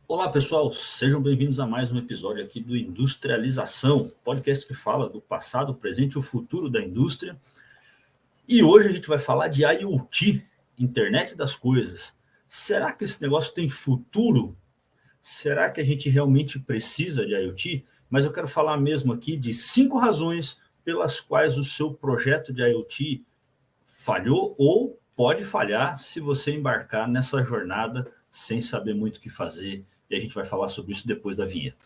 Olá, pessoal, sejam bem-vindos a mais um episódio aqui do Industrialização, podcast que fala do passado, presente e o futuro da indústria. E hoje a gente vai falar de IoT, Internet das Coisas. Será que esse negócio tem futuro? Será que a gente realmente precisa de IoT? Mas eu quero falar mesmo aqui de 5 razões pelas quais o seu projeto de IoT falhou ou pode falhar se você embarcar nessa jornada sem saber muito o que fazer. E a gente vai falar sobre isso depois da vinheta.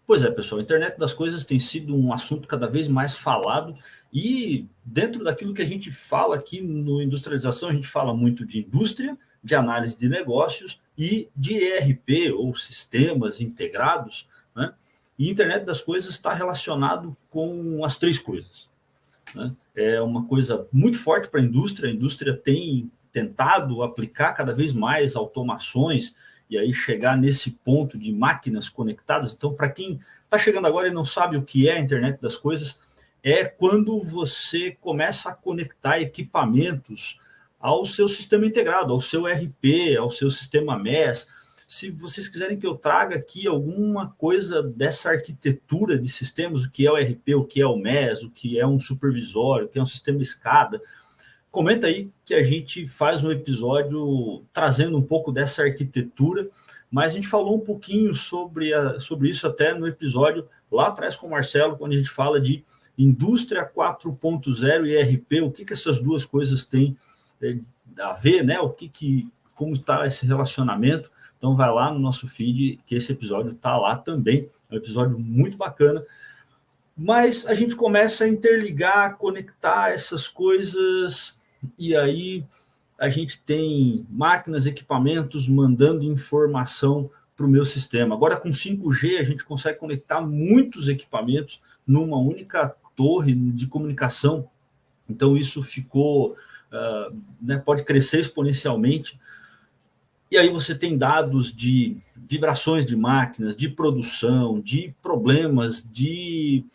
Pois é, pessoal, a internet das coisas tem sido um assunto cada vez mais falado e dentro daquilo que a gente fala aqui no Industrialização, a gente fala muito de indústria, de análise de negócios e de ERP, ou sistemas integrados, né? E a internet das coisas está relacionado com as três coisas, né? É uma coisa muito forte para a indústria tem tentado aplicar cada vez mais automações e aí chegar nesse ponto de máquinas conectadas. Então, para quem está chegando agora e não sabe o que é a internet das coisas, é quando você começa a conectar equipamentos ao seu sistema integrado, ao seu ERP, ao seu sistema MES. Se vocês quiserem que eu traga aqui alguma coisa dessa arquitetura de sistemas, o que é o ERP, o que é o MES, o que é um supervisório, o que é um sistema escada, comenta aí que a gente faz um episódio trazendo um pouco dessa arquitetura, mas a gente falou um pouquinho sobre isso até no episódio lá atrás com o Marcelo, quando a gente fala de indústria 4.0 e ERP, o que essas duas coisas têm a ver, né? Como está esse relacionamento. Então vai lá no nosso feed, que esse episódio está lá também, é um episódio muito bacana. Mas a gente começa a interligar, conectar essas coisas, e aí a gente tem máquinas, equipamentos mandando informação para o meu sistema. Agora com 5G a gente consegue conectar muitos equipamentos numa única torre de comunicação. Então isso ficou, pode crescer exponencialmente. E aí você tem dados de vibrações de máquinas, de produção, de problemas, de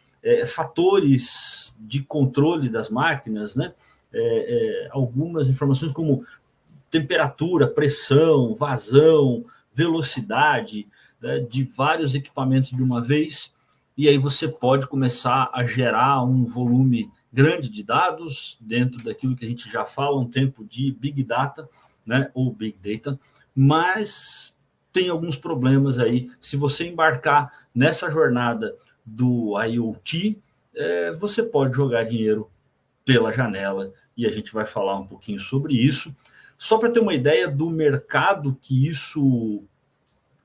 fatores de controle das máquinas, né? Algumas informações como temperatura, pressão, vazão, velocidade, né, de vários equipamentos de uma vez, e aí você pode começar a gerar um volume grande de dados dentro daquilo que a gente já fala há um tempo de Big Data, né, ou Big Data, mas tem alguns problemas aí. Se você embarcar nessa jornada do IoT, você pode jogar dinheiro pela janela, e a gente vai falar um pouquinho sobre isso. Só para ter uma ideia do mercado que isso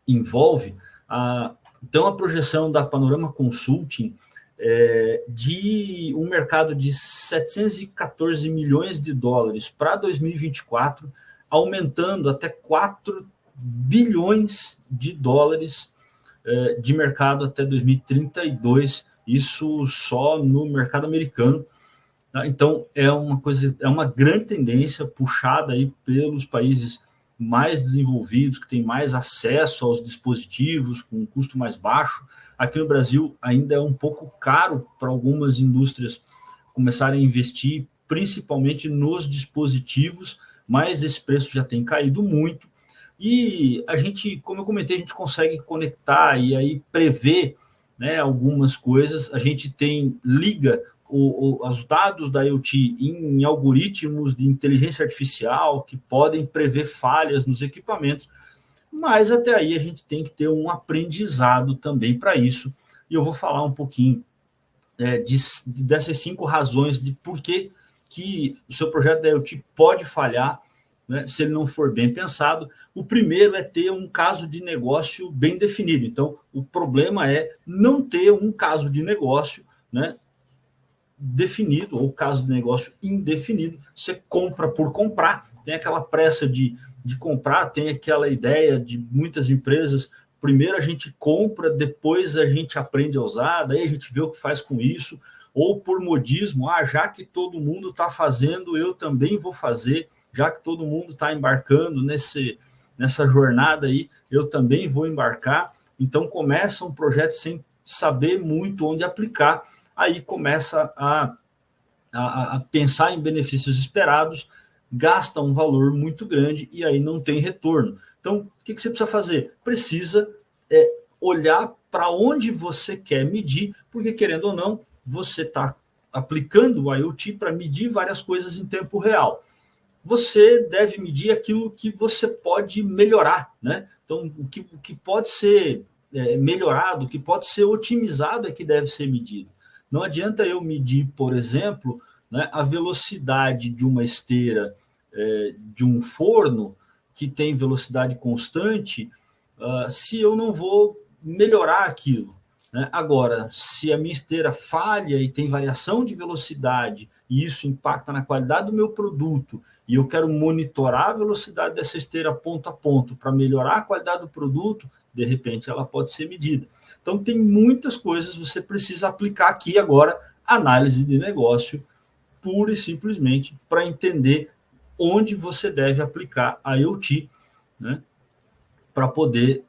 envolve, então a projeção da Panorama Consulting de um mercado de 714 milhões de dólares para 2024, aumentando até 4 bilhões de dólares de mercado até 2032, isso só no mercado americano. Então é uma grande tendência puxada aí pelos países mais desenvolvidos, que têm mais acesso aos dispositivos com um custo mais baixo. Aqui no Brasil ainda é um pouco caro para algumas indústrias começarem a investir, principalmente nos dispositivos, mas esse preço já tem caído muito. E a gente, como eu comentei, a gente consegue conectar e aí prever, né, algumas coisas. A gente liga os dados da IoT em algoritmos de inteligência artificial que podem prever falhas nos equipamentos, mas até aí a gente tem que ter um aprendizado também para isso. E eu vou falar um pouquinho dessas 5 razões de por que o seu projeto da IoT pode falhar, né, se ele não for bem pensado. O primeiro é ter um caso de negócio bem definido. Então, o problema é não ter um caso de negócio, né, definido, ou caso de negócio indefinido. Você compra por comprar, tem aquela pressa de comprar, tem aquela ideia de muitas empresas, primeiro a gente compra, depois a gente aprende a usar, daí a gente vê o que faz com isso, ou por modismo, já que todo mundo está fazendo, eu também vou fazer, já que todo mundo está embarcando nessa jornada aí eu também vou embarcar. Então começa um projeto sem saber muito onde aplicar, aí começa a pensar em benefícios esperados, gasta um valor muito grande e aí não tem retorno. Então, o que você precisa fazer? Precisa olhar para onde você quer medir, porque, querendo ou não, você está aplicando o IoT para medir várias coisas em tempo real. Você deve medir aquilo que você pode melhorar, né? Então, o que pode ser melhorado, o que pode ser otimizado é que deve ser medido. Não adianta eu medir, por exemplo, né, a velocidade de uma esteira de um forno que tem velocidade constante, se eu não vou melhorar aquilo. Né? Agora, se a minha esteira falha e tem variação de velocidade e isso impacta na qualidade do meu produto e eu quero monitorar a velocidade dessa esteira ponto a ponto para melhorar a qualidade do produto, de repente ela pode ser medida. Então, tem muitas coisas que você precisa aplicar aqui agora, análise de negócio, pura e simplesmente para entender onde você deve aplicar a IoT, né, para poder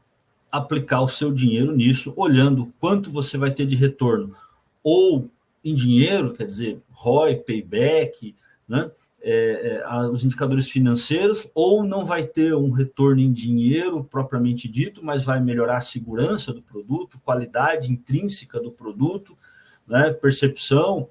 aplicar o seu dinheiro nisso, olhando quanto você vai ter de retorno, ou em dinheiro, quer dizer, ROI, payback, né, os indicadores financeiros, ou não vai ter um retorno em dinheiro propriamente dito, mas vai melhorar a segurança do produto, qualidade intrínseca do produto, né, percepção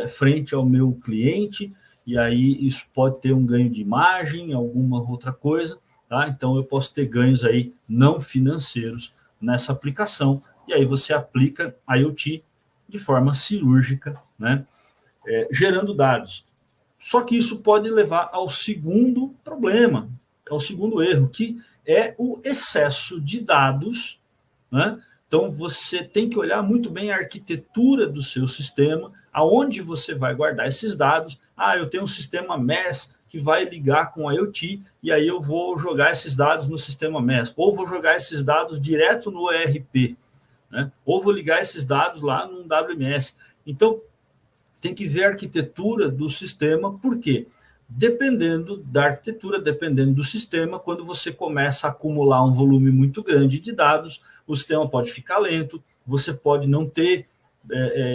frente ao meu cliente, e aí isso pode ter um ganho de margem, alguma outra coisa, tá? Então eu posso ter ganhos aí não financeiros nessa aplicação, e aí você aplica a IoT de forma cirúrgica, né, gerando dados. Só que isso pode levar ao segundo problema, ao segundo erro, que é o excesso de dados, né? Então, você tem que olhar muito bem a arquitetura do seu sistema, aonde você vai guardar esses dados. Eu tenho um sistema MES que vai ligar com a IoT, e aí eu vou jogar esses dados no sistema MES, ou vou jogar esses dados direto no ERP, né? Ou vou ligar esses dados lá no WMS. Então, tem que ver a arquitetura do sistema, por quê? Dependendo da arquitetura, dependendo do sistema, quando você começa a acumular um volume muito grande de dados, o sistema pode ficar lento, você pode não ter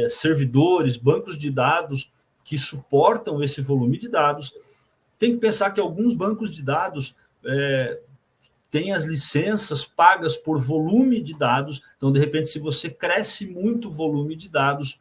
servidores, bancos de dados que suportam esse volume de dados. Tem que pensar que alguns bancos de dados têm as licenças pagas por volume de dados, então, de repente, se você cresce muito o volume de dados,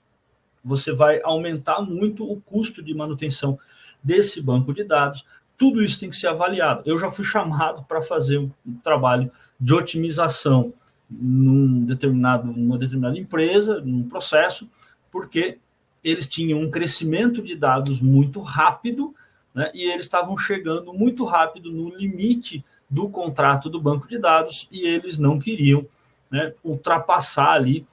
você vai aumentar muito o custo de manutenção desse banco de dados. Tudo isso tem que ser avaliado. Eu já fui chamado para fazer um trabalho de otimização numa determinada empresa, num processo, porque eles tinham um crescimento de dados muito rápido, né, e eles estavam chegando muito rápido no limite do contrato do banco de dados e eles não queriam, né, ultrapassar ali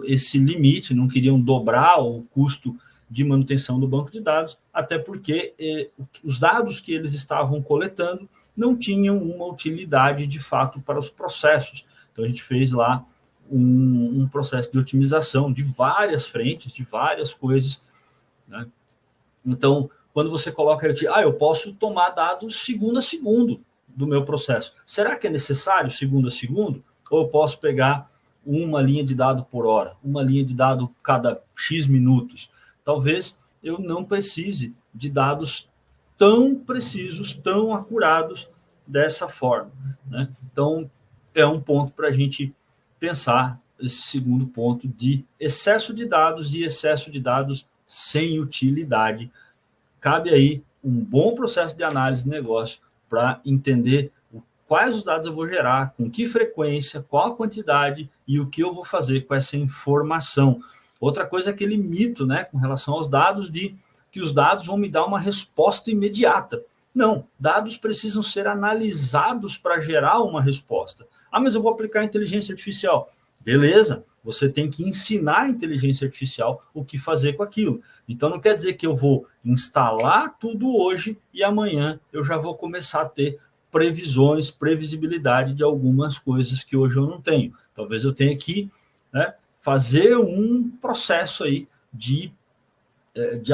esse limite, não queriam dobrar o custo de manutenção do banco de dados, até porque os dados que eles estavam coletando não tinham uma utilidade de fato para os processos. Então, a gente fez lá um processo de otimização de várias frentes, de várias coisas, né? Então, quando você coloca, eu posso tomar dados segundo a segundo do meu processo. Será que é necessário segundo a segundo? Ou eu posso pegar uma linha de dado por hora, uma linha de dado cada X minutos? Talvez eu não precise de dados tão precisos, tão acurados dessa forma, né? Então, é um ponto para a gente pensar, esse segundo ponto de excesso de dados e excesso de dados sem utilidade. Cabe aí um bom processo de análise de negócio para entender quais os dados eu vou gerar, com que frequência, qual a quantidade e o que eu vou fazer com essa informação. Outra coisa é aquele mito, né, com relação aos dados, de que os dados vão me dar uma resposta imediata. Não, dados precisam ser analisados para gerar uma resposta. Mas eu vou aplicar inteligência artificial. Beleza, você tem que ensinar a inteligência artificial o que fazer com aquilo. Então, não quer dizer que eu vou instalar tudo hoje e amanhã eu já vou começar a ter previsões, previsibilidade de algumas coisas que hoje eu não tenho. Talvez eu tenha que, né, fazer um processo aí de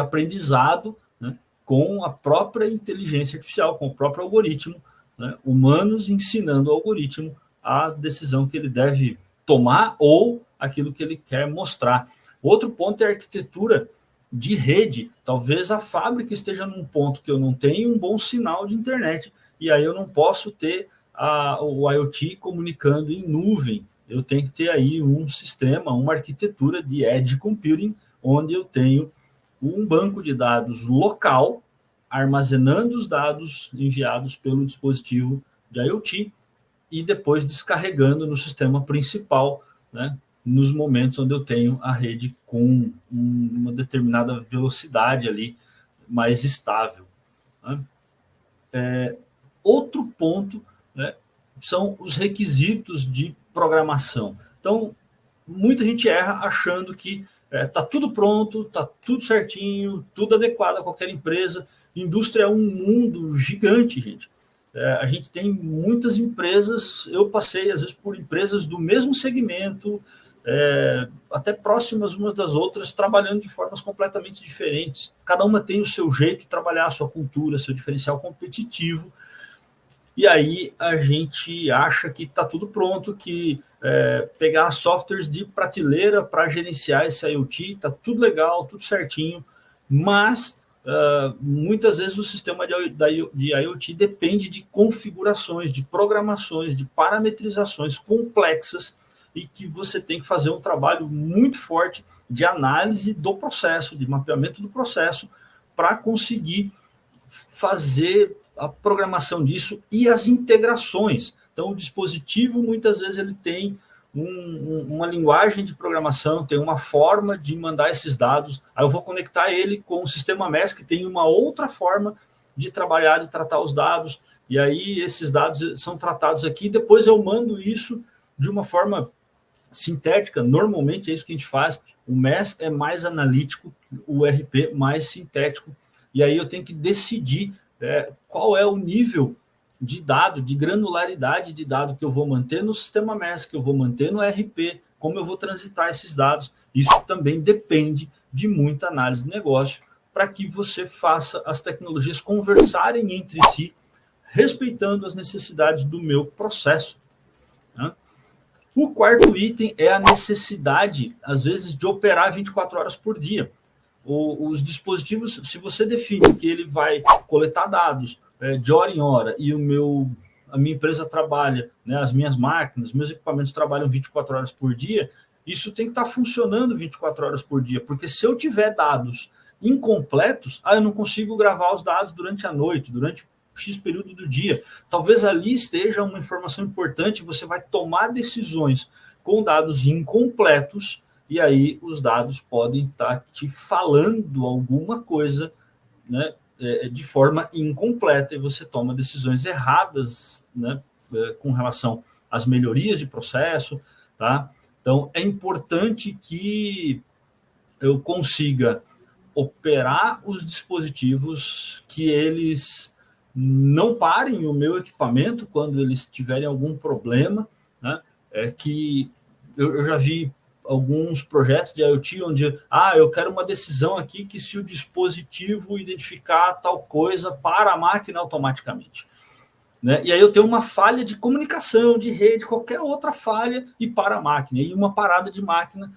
aprendizado, né, com a própria inteligência artificial, com o próprio algoritmo, né? Humanos ensinando o algoritmo a decisão que ele deve tomar ou aquilo que ele quer mostrar. Outro ponto é a arquitetura de rede. Talvez a fábrica esteja num ponto que eu não tenho um bom sinal de internet, e aí eu não posso ter o IoT comunicando em nuvem. Eu tenho que ter aí um sistema, uma arquitetura de edge computing, onde eu tenho um banco de dados local, armazenando os dados enviados pelo dispositivo de IoT e depois descarregando no sistema principal, né, nos momentos onde eu tenho a rede com uma determinada velocidade ali mais estável. Né? Outro ponto, né, são os requisitos de programação. Então, muita gente erra achando que está tudo pronto, está tudo certinho, tudo adequado a qualquer empresa. Indústria é um mundo gigante, gente. A gente tem muitas empresas, eu passei às vezes por empresas do mesmo segmento, até próximas umas das outras, trabalhando de formas completamente diferentes. Cada uma tem o seu jeito de trabalhar, a sua cultura, seu diferencial competitivo. E aí a gente acha que está tudo pronto, que pegar softwares de prateleira para gerenciar esse IoT, está tudo legal, tudo certinho, mas muitas vezes o sistema de IoT depende de configurações, de programações, de parametrizações complexas e que você tem que fazer um trabalho muito forte de análise do processo, de mapeamento do processo, para conseguir fazer a programação disso e as integrações. Então, o dispositivo, muitas vezes, ele tem uma linguagem de programação, tem uma forma de mandar esses dados, aí eu vou conectar ele com o sistema MES, que tem uma outra forma de trabalhar, de tratar os dados, e aí esses dados são tratados aqui, depois eu mando isso de uma forma sintética, normalmente é isso que a gente faz, o MES é mais analítico, o RP mais sintético, e aí eu tenho que decidir qual é o nível de dado, de granularidade de dado que eu vou manter no sistema MES, que eu vou manter no RP, como eu vou transitar esses dados. Isso também depende de muita análise de negócio para que você faça as tecnologias conversarem entre si, respeitando as necessidades do meu processo. Né? O quarto item é a necessidade, às vezes, de operar 24 horas por dia. Os dispositivos, se você define que ele vai coletar dados de hora em hora e a minha empresa trabalha, né, as minhas máquinas, meus equipamentos trabalham 24 horas por dia, isso tem que estar funcionando 24 horas por dia, porque se eu tiver dados incompletos, eu não consigo gravar os dados durante a noite, durante X período do dia. Talvez ali esteja uma informação importante, você vai tomar decisões com dados incompletos, e aí os dados podem estar te falando alguma coisa, né, de forma incompleta, e você toma decisões erradas, né, com relação às melhorias de processo. Tá? Então, é importante que eu consiga operar os dispositivos, que eles não parem o meu equipamento quando eles tiverem algum problema, né, que eu já vi alguns projetos de IoT onde eu quero uma decisão aqui que se o dispositivo identificar tal coisa para a máquina automaticamente. Né? E aí eu tenho uma falha de comunicação, de rede, qualquer outra falha e para a máquina. E uma parada de máquina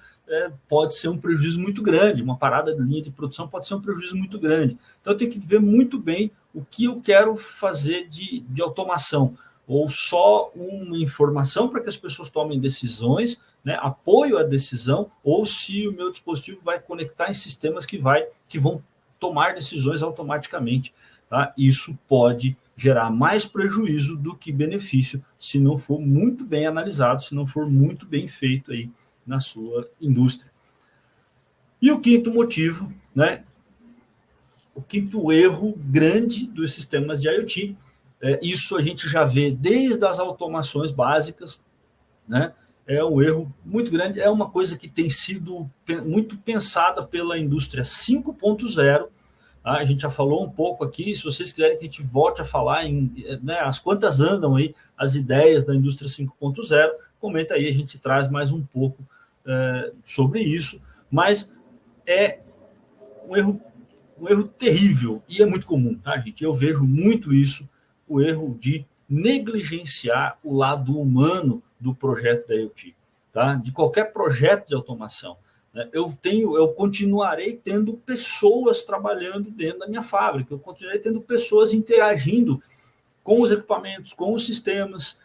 pode ser um prejuízo muito grande, uma parada de linha de produção pode ser um prejuízo muito grande. Então eu tenho que ver muito bem o que eu quero fazer de automação, ou só uma informação para que as pessoas tomem decisões, né, apoio à decisão, ou se o meu dispositivo vai conectar em sistemas que vão tomar decisões automaticamente. Tá? Isso pode gerar mais prejuízo do que benefício se não for muito bem analisado, se não for muito bem feito aí na sua indústria. E o quinto motivo, né, o quinto erro grande dos sistemas de IoT, isso a gente já vê desde as automações básicas, né, é um erro muito grande, é uma coisa que tem sido muito pensada pela indústria 5.0. A gente já falou um pouco aqui, se vocês quiserem que a gente volte a falar né, as quantas andam aí as ideias da indústria 5.0, comenta aí, a gente traz mais um pouco sobre isso, mas é um erro terrível e é muito comum, tá, gente? Eu vejo muito isso, o erro de negligenciar o lado humano do projeto da IoT, tá? De qualquer projeto de automação. Eu continuarei tendo pessoas trabalhando dentro da minha fábrica, eu continuarei tendo pessoas interagindo com os equipamentos, com os sistemas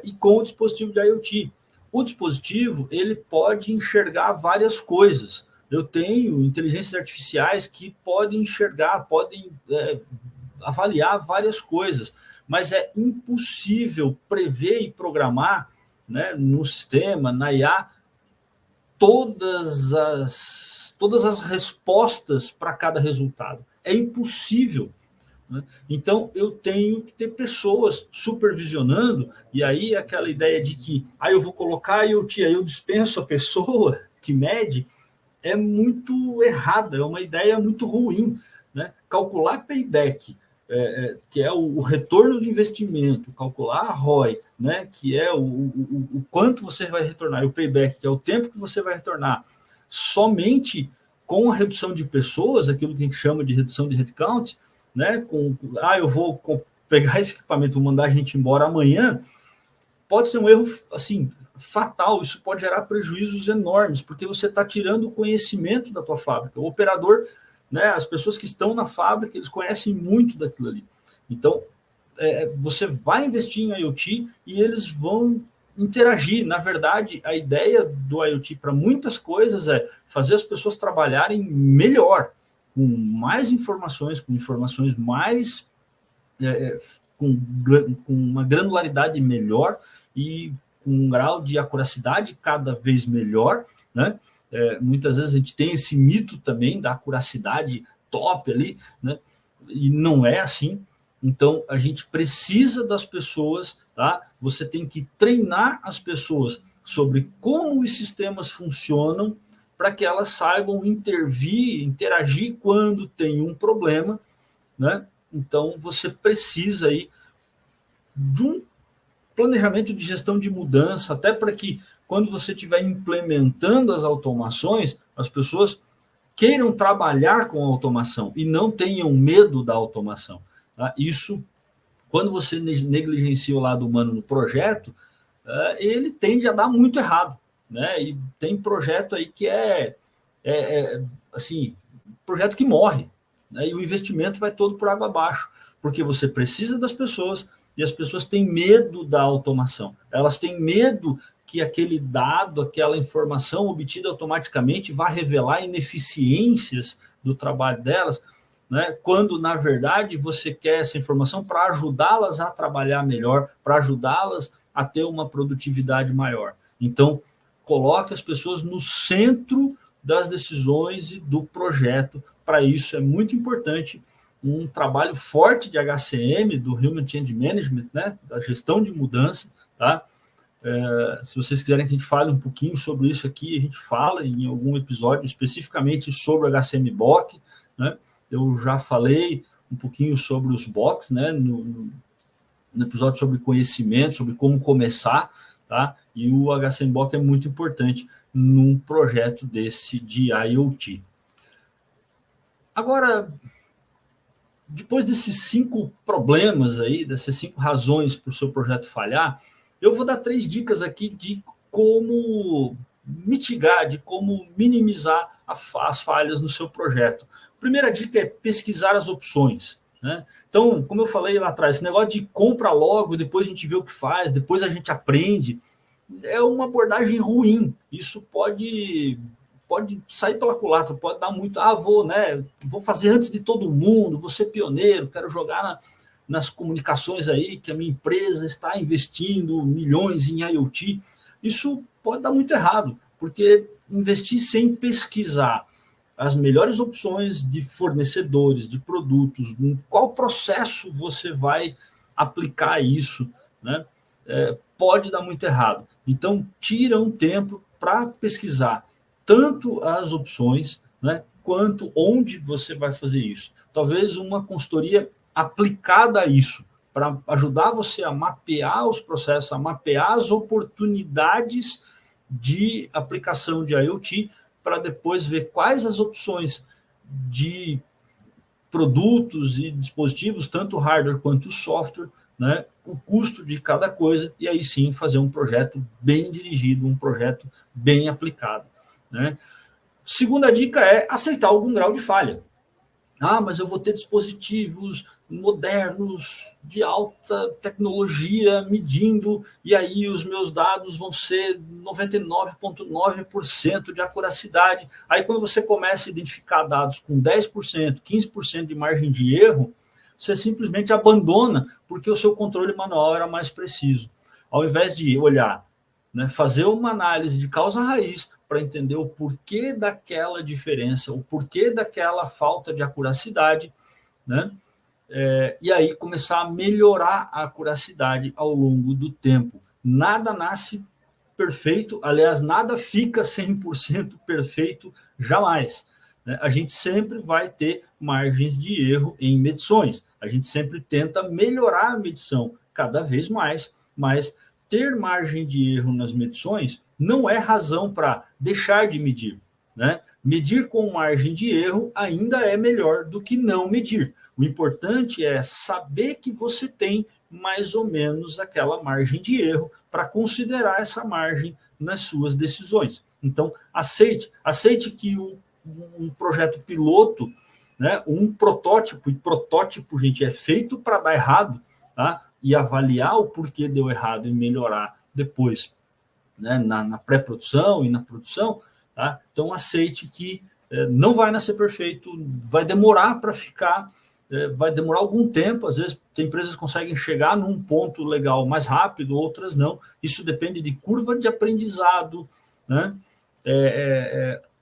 e com o dispositivo de IoT. O dispositivo ele pode enxergar várias coisas. Eu tenho inteligências artificiais que podem enxergar, podem avaliar várias coisas, mas é impossível prever e programar, né, no sistema, na IA, todas as respostas para cada resultado. É impossível. Né? Então, eu tenho que ter pessoas supervisionando, e aí aquela ideia de que eu vou colocar IoT, aí eu dispenso a pessoa que mede, é muito errada, é uma ideia muito ruim. Né? Calcular payback, que é o retorno do investimento, calcular a ROI, né? Que é o quanto você vai retornar, e o payback, que é o tempo que você vai retornar, somente com a redução de pessoas, aquilo que a gente chama de redução de headcount, né? Eu vou pegar esse equipamento, vou mandar a gente embora amanhã, pode ser um erro assim, fatal, isso pode gerar prejuízos enormes, porque você está tirando o conhecimento da tua fábrica. O operador, né, as pessoas que estão na fábrica, eles conhecem muito daquilo ali. Então, você vai investir em IoT e eles vão interagir. Na verdade, a ideia do IoT para muitas coisas é fazer as pessoas trabalharem melhor, com mais informações, com informações mais... com uma granularidade melhor e com um grau de acuracidade cada vez melhor, né? Muitas vezes a gente tem esse mito também da acuracidade top ali, né? E não é assim. Então, a gente precisa das pessoas, tá? Você tem que treinar as pessoas sobre como os sistemas funcionam para que elas saibam interagir quando tem um problema, né? Então, você precisa aí de um planejamento de gestão de mudança, até para que, quando você estiver implementando as automações, as pessoas queiram trabalhar com a automação e não tenham medo da automação. Tá? Isso, quando você negligencia o lado humano no projeto, ele tende a dar muito errado. Né? E tem projeto aí que assim, projeto que morre. Né? E o investimento vai todo por água abaixo, porque você precisa das pessoas e as pessoas têm medo da automação. Elas têm medo que aquele dado, aquela informação obtida automaticamente vá revelar ineficiências do trabalho delas, né? Quando, na verdade, você quer essa informação para ajudá-las a trabalhar melhor, para ajudá-las a ter uma produtividade maior. Então, coloque as pessoas no centro das decisões e do projeto. Para isso, é muito importante um trabalho forte de HCM, do Human Change Management, né, da gestão de mudança, tá? Se vocês quiserem que a gente fale um pouquinho sobre isso aqui, a gente fala em algum episódio especificamente sobre o HCM BOK, né? Eu já falei um pouquinho sobre os BOKs, né, no episódio sobre conhecimento, sobre como começar, tá? E o HCM BOK é muito importante num projeto desse de IoT. Agora, depois desses 5 problemas aí, dessas 5 razões para o seu projeto falhar, eu vou dar 3 dicas aqui de como mitigar, de como minimizar as falhas no seu projeto. A primeira dica é pesquisar as opções. Né? Então, como eu falei lá atrás, esse negócio de compra logo, depois a gente vê o que faz, depois a gente aprende, é uma abordagem ruim. Isso pode sair pela culatra, pode dar muito, vou fazer antes de todo mundo, vou ser pioneiro, quero jogar nas comunicações aí que a minha empresa está investindo milhões em IoT. Isso pode dar muito errado, porque investir sem pesquisar as melhores opções de fornecedores, de produtos, em qual processo você vai aplicar isso, né? Pode dar muito errado. Então, tira um tempo para pesquisar tanto as opções, né, quanto onde você vai fazer isso. Talvez uma consultoria aplicada a isso, para ajudar você a mapear os processos, a mapear as oportunidades de aplicação de IoT, para depois ver quais as opções de produtos e dispositivos, tanto hardware quanto software, né, o custo de cada coisa, e aí sim fazer um projeto bem dirigido, um projeto bem aplicado, né? Segunda dica é aceitar algum grau de falha. Ah, mas eu vou ter dispositivos modernos, de alta tecnologia, medindo, e aí os meus dados vão ser 99,9% de acuracidade. Aí, quando você começa a identificar dados com 10%, 15% de margem de erro, você simplesmente abandona, porque o seu controle manual era mais preciso. Ao invés de olhar, né, fazer uma análise de causa raiz para entender o porquê daquela diferença, o porquê daquela falta de acuracidade, né? E aí começar a melhorar a acuracidade ao longo do tempo. Nada nasce perfeito, aliás, nada fica 100% perfeito jamais. Né? A gente sempre vai ter margens de erro em medições, a gente sempre tenta melhorar a medição cada vez mais, mas ter margem de erro nas medições não é razão para deixar de medir, né? Medir com margem de erro ainda é melhor do que não medir. O importante é saber que você tem mais ou menos aquela margem de erro para considerar essa margem nas suas decisões. Então, aceite que um projeto piloto, né, um protótipo, e protótipo, gente, é feito para dar errado, tá? E avaliar o porquê deu errado e melhorar depois, né, na pré-produção e na produção, tá? Então aceite que não vai nascer perfeito, vai demorar para ficar, vai demorar algum tempo, às vezes tem empresas que conseguem chegar num ponto legal mais rápido, outras não, isso depende de curva de aprendizado, né?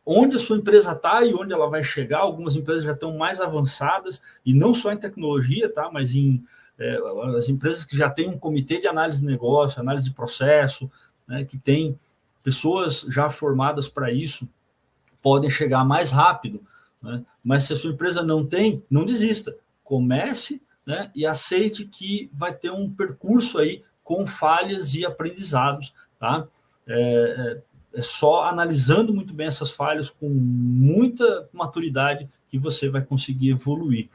Onde a sua empresa está e onde ela vai chegar, algumas empresas já estão mais avançadas, e não só em tecnologia, tá? Mas em as empresas que já têm um comitê de análise de negócio, análise de processo, né, que tem pessoas já formadas para isso, podem chegar mais rápido, né? Mas se a sua empresa não tem, não desista. Comece, né, e aceite que vai ter um percurso aí com falhas e aprendizados, tá? É só analisando muito bem essas falhas com muita maturidade que você vai conseguir evoluir.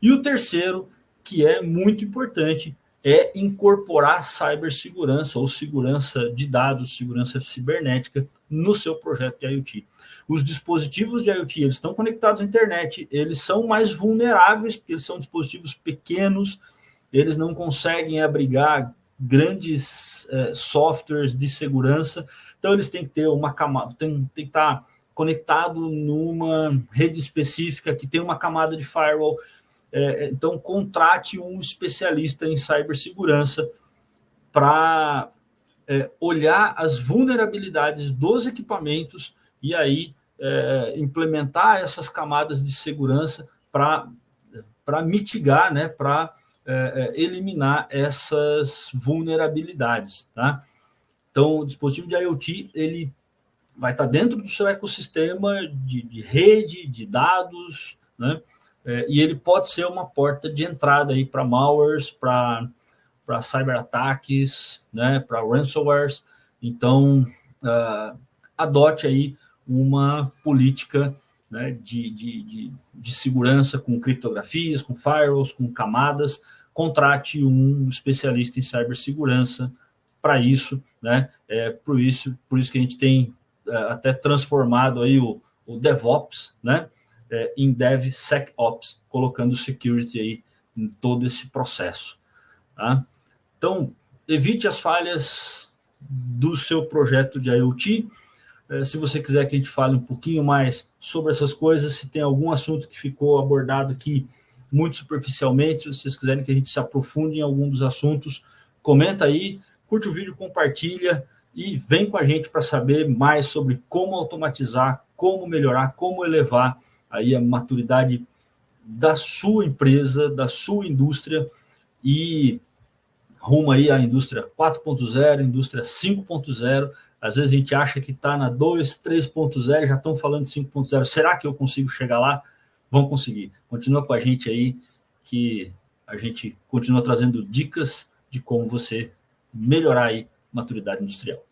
E o terceiro, que é muito importante, é incorporar cibersegurança ou segurança de dados, segurança cibernética no seu projeto de IoT. Os dispositivos de IoT, eles estão conectados à internet, eles são mais vulneráveis, porque eles são dispositivos pequenos, eles não conseguem abrigar grandes softwares de segurança, então eles têm que ter uma camada, tem que estar conectado numa rede específica que tem uma camada de firewall. Então, contrate um especialista em cibersegurança para olhar as vulnerabilidades dos equipamentos e aí implementar essas camadas de segurança para mitigar, né, para eliminar essas vulnerabilidades, tá? Então, o dispositivo de IoT, ele vai estar dentro do seu ecossistema de rede, de dados, né? E ele pode ser uma porta de entrada aí para malwares, para cyberataques, né, para ransomwares. Então, adote aí uma política, né, de segurança com criptografias, com firewalls, com camadas. Contrate um especialista em cibersegurança para isso, né? Por isso que a gente tem até transformado aí o DevOps, né, em DevSecOps, colocando security aí em todo esse processo, tá? Então, evite as falhas do seu projeto de IoT. Se você quiser que a gente fale um pouquinho mais sobre essas coisas, se tem algum assunto que ficou abordado aqui muito superficialmente, se vocês quiserem que a gente se aprofunde em algum dos assuntos, comenta aí, curte o vídeo, compartilha e vem com a gente para saber mais sobre como automatizar, como melhorar, como elevar aí a maturidade da sua empresa, da sua indústria e rumo aí à indústria 4.0, indústria 5.0. Às vezes a gente acha que está na 2, 3.0, já estão falando de 5.0. Será que eu consigo chegar lá? Vão conseguir. Continua com a gente aí, que a gente continua trazendo dicas de como você melhorar aí a maturidade industrial.